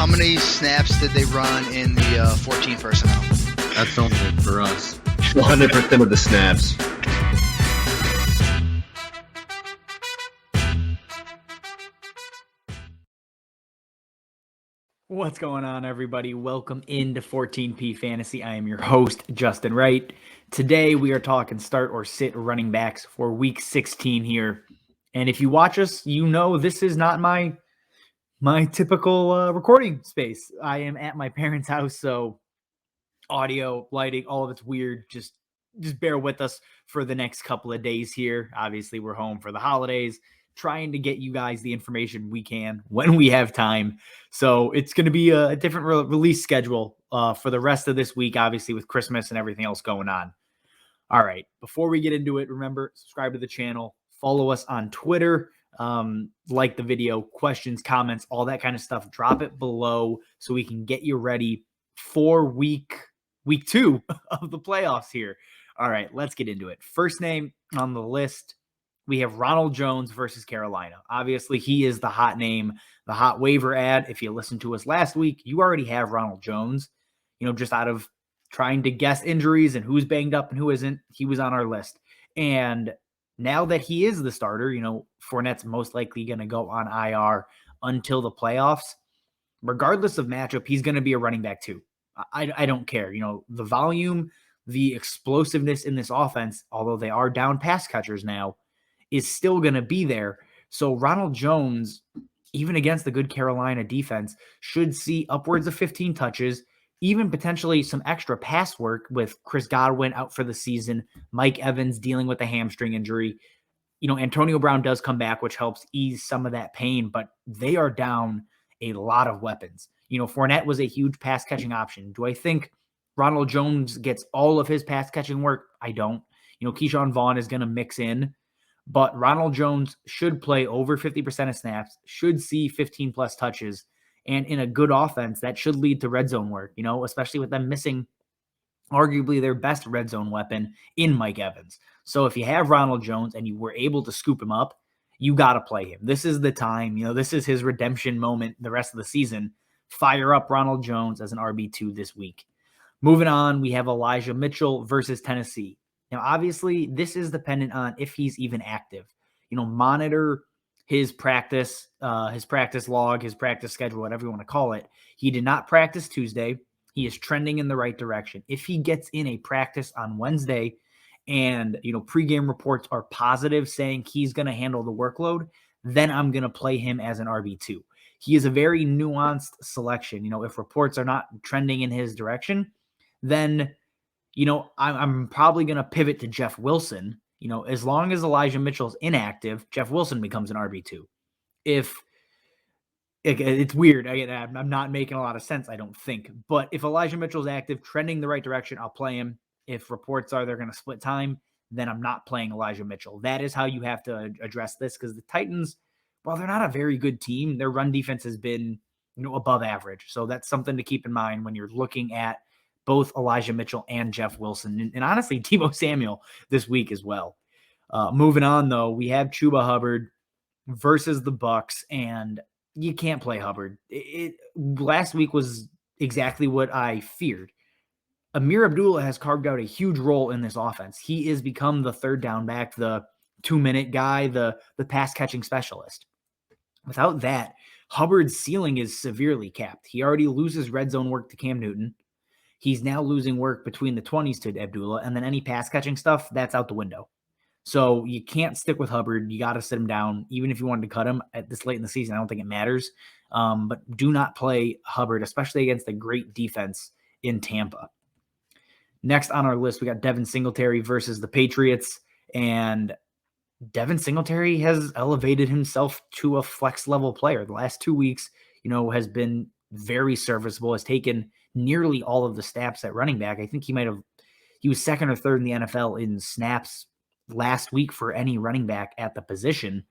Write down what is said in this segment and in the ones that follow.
How many snaps did they run in the 14 personnel? That's only for us. 100% of the snaps. What's going on, everybody? Welcome into 14P Fantasy. I am your host, Justin Wright. Today, we are talking start or sit running backs for Week 16 here. And if you watch us, you know this is not my typical recording space. I am at my parents' house, so audio, lighting, all of it's weird. Just bear with us for the next couple of days here. Obviously, we're home for the holidays, trying to get you guys the information we can when we have time. So it's going to be a different release schedule for the rest of this week, obviously with Christmas and everything else going on. All right, before we get into it, remember, subscribe to the channel, follow us on Twitter, like the video, questions, comments, all that kind of stuff. Drop it below so we can get you ready for week 2 of the playoffs here. All right, let's get into it. First name on the list, we have Ronald Jones versus Carolina. Obviously, he is the hot name, the hot waiver ad. If you listened to us last week, you already have Ronald Jones. Just out of trying to guess injuries and who's banged up and who isn't, he was on our list. And now that he is the starter, Fournette's most likely going to go on IR until the playoffs. Regardless of matchup, he's going to be a running back too. I don't care. The volume, the explosiveness in this offense, although they are down pass catchers now, is still going to be there. So Ronald Jones, even against the good Carolina defense, should see upwards of 15 touches, even potentially some extra pass work with Chris Godwin out for the season, Mike Evans dealing with a hamstring injury. Antonio Brown does come back, which helps ease some of that pain, but they are down a lot of weapons. Fournette was a huge pass-catching option. Do I think Ronald Jones gets all of his pass-catching work? I don't. Keyshawn Vaughn is going to mix in, but Ronald Jones should play over 50% of snaps, should see 15-plus touches, and in a good offense, that should lead to red zone work, especially with them missing arguably their best red zone weapon in Mike Evans. So if you have Ronald Jones and you were able to scoop him up, you got to play him. This is the time. This is his redemption moment the rest of the season. Fire up Ronald Jones as an RB2 this week. Moving on, we have Elijah Mitchell versus Tennessee. Now, obviously, this is dependent on if he's even active. Monitor his practice log, his practice schedule, whatever you want to call it. He did not practice Tuesday. He is trending in the right direction. If he gets in a practice on Wednesday and, pregame reports are positive saying he's going to handle the workload, then I'm going to play him as an RB2. He is a very nuanced selection. If reports are not trending in his direction, then, I'm probably going to pivot to Jeff Wilson. As long as Elijah Mitchell's inactive, Jeff Wilson becomes an RB2. If it's weird, I'm not making a lot of sense, I don't think. But if Elijah Mitchell's active, trending the right direction, I'll play him. If reports are they're going to split time, then I'm not playing Elijah Mitchell. That is how you have to address this, because the Titans, while they're not a very good team, their run defense has been, above average. So that's something to keep in mind when you're looking at both Elijah Mitchell and Jeff Wilson, and honestly, Deebo Samuel this week as well. Moving on, though, we have Chuba Hubbard versus the Bucs, and you can't play Hubbard. Last week was exactly what I feared. Amir Abdullah has carved out a huge role in this offense. He has become the third down back, the 2-minute guy, the pass-catching specialist. Without that, Hubbard's ceiling is severely capped. He already loses red zone work to Cam Newton. He's now losing work between the 20s to Abdullah, and then any pass-catching stuff, that's out the window. So you can't stick with Hubbard. You got to sit him down. Even if you wanted to cut him at this late in the season, I don't think it matters. But do not play Hubbard, especially against a great defense in Tampa. Next on our list, we got Devin Singletary versus the Patriots. And Devin Singletary has elevated himself to a flex level player. The last 2 weeks, has been very serviceable, has taken nearly all of the snaps at running back. I think he was second or third in the NFL in snaps last week for any running back at the position.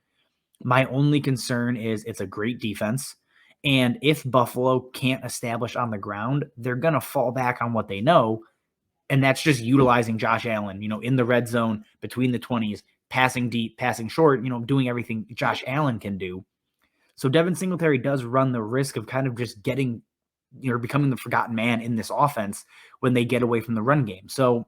My only concern is it's a great defense. And if Buffalo can't establish on the ground, they're going to fall back on what they know. And that's just utilizing Josh Allen, in the red zone between the 20s, passing deep, passing short, doing everything Josh Allen can do. So Devin Singletary does run the risk of kind of just getting, becoming the forgotten man in this offense when they get away from the run game. So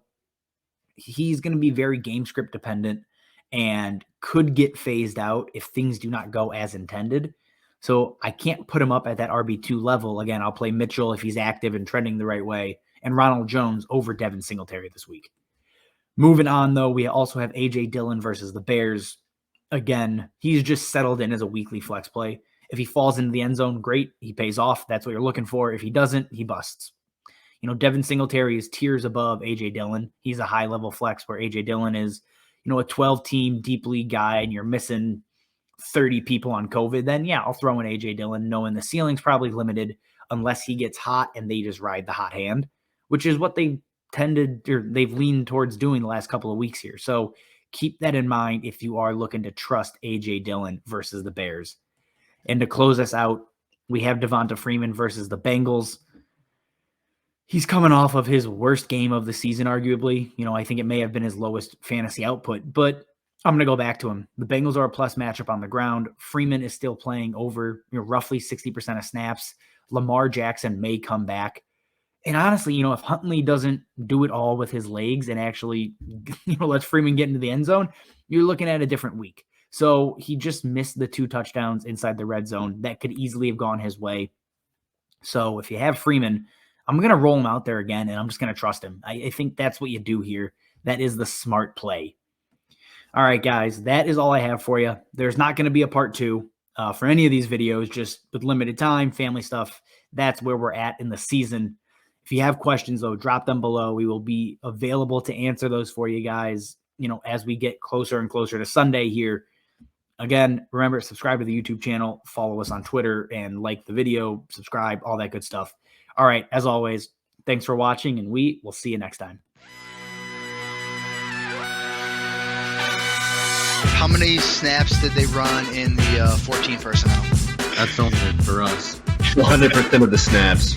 he's going to be very game script dependent and could get phased out if things do not go as intended. So I can't put him up at that RB2 level. Again, I'll play Mitchell if he's active and trending the right way, and Ronald Jones over Devin Singletary this week. Moving on, though, we also have A.J. Dillon versus the Bears. Again, he's just settled in as a weekly flex play. If he falls into the end zone, great. He pays off. That's what you're looking for. If he doesn't, he busts. Devin Singletary is tiers above A.J. Dillon. He's a high-level flex where A.J. Dillon is, a 12-team deep league guy and you're missing 30 people on COVID, then yeah, I'll throw in A.J. Dillon knowing the ceiling's probably limited unless he gets hot and they just ride the hot hand, which is what they've leaned towards doing the last couple of weeks here. So keep that in mind if you are looking to trust A.J. Dillon versus the Bears. And to close us out, we have Devonta Freeman versus the Bengals. He's coming off of his worst game of the season, arguably. I think it may have been his lowest fantasy output, but I'm going to go back to him. The Bengals are a plus matchup on the ground. Freeman is still playing over roughly 60% of snaps. Lamar Jackson may come back. And honestly, if Huntley doesn't do it all with his legs and actually, lets Freeman get into the end zone, you're looking at a different week. So he just missed the 2 touchdowns inside the red zone. That could easily have gone his way. So if you have Freeman, I'm going to roll him out there again, and I'm just going to trust him. I think that's what you do here. That is the smart play. All right, guys, that is all I have for you. There's not going to be a part 2 for any of these videos, just with limited time, family stuff. That's where we're at in the season. If you have questions, though, drop them below. We will be available to answer those for you guys, as we get closer and closer to Sunday here. Again, remember, subscribe to the YouTube channel, follow us on Twitter, and like the video, subscribe, all that good stuff. All right, as always, thanks for watching, and we will see you next time. How many snaps did they run in the 14 personnel? That's only for us. 100% of the snaps.